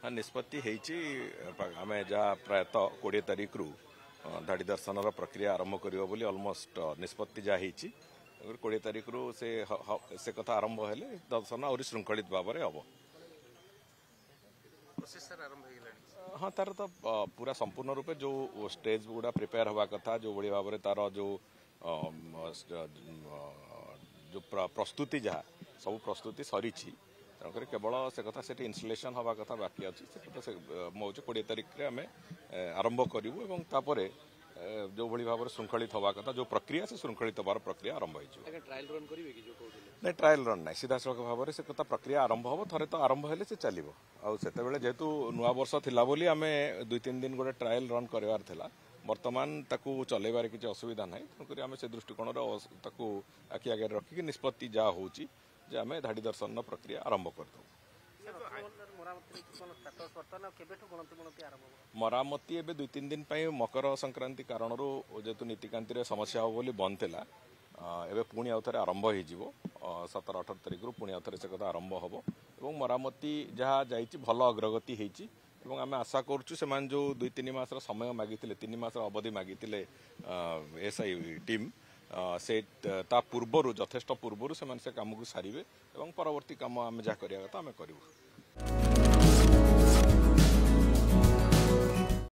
हाँ निष्पत्ति आम जहाँ प्रायतः 20 तारीख रु धाड़ी दर्शन प्रक्रिया आरंभ करियो बोली ऑलमोस्ट निष्पत्ति जहाँ 20 तारीख रु से कथा आरंभ हेले दर्शन आहरी श्रृंखलित भाव में हम हाँ तार तो पूरा संपूर्ण रूपे जो स्टेज गुड़ा प्रिपेयर हवा कथा जो भाई भाव में तार जो जो प्रस्तुति जहाँ सब प्रस्तुति सरी तेणुक केवल से कथा से इनस्टलेशन हवा कथा बाकी अच्छी से कथा से मौज 20 तारीख में आम आरंभ करूँ तापर जो भाई भाव में श्रृंखलित हवा कथा जो प्रक्रिया से श्रृंखलित हबार प्रक्रिया आरंभ हो ट्रायल रन ना सीधा सड़क भाव में से कथा प्रक्रिया आरंभ हम थे तो आरंभ हेले से चलो आते जेहेतु नुआ वर्ष थिला बोली आम 2-3 दिन गोटे ट्रायल रन करार था बर्तमान ताकू चलैबार किसी असुविधा ना तेणुक आम से दृष्टिकोण आखि आगे रखिक निष्पत्ति जहाँ हो आम धाड़ी दर्शन प्रक्रिया आरंभ करदे मरामती एवं 2-3 दिन मकर संक्रांति कारण जेहेतु नीतिकांति समस्या हो बोली बंद थिला एवं पुणी आउ थे आरंभ हो 17-18 तारीख पुणी आउ थे से कथा आरंभ हम और मरामती जहाँ जा भल अग्रगति होती आम आशा करुँ से जो 2-3 मासर समय मागी 3 मासर अवधि मागी एसआई टीम से ता पूर्वर यथेष्ट पूर्वर से काम को सारे और परवर्ती काम आम जहाँ करा आम करूँ।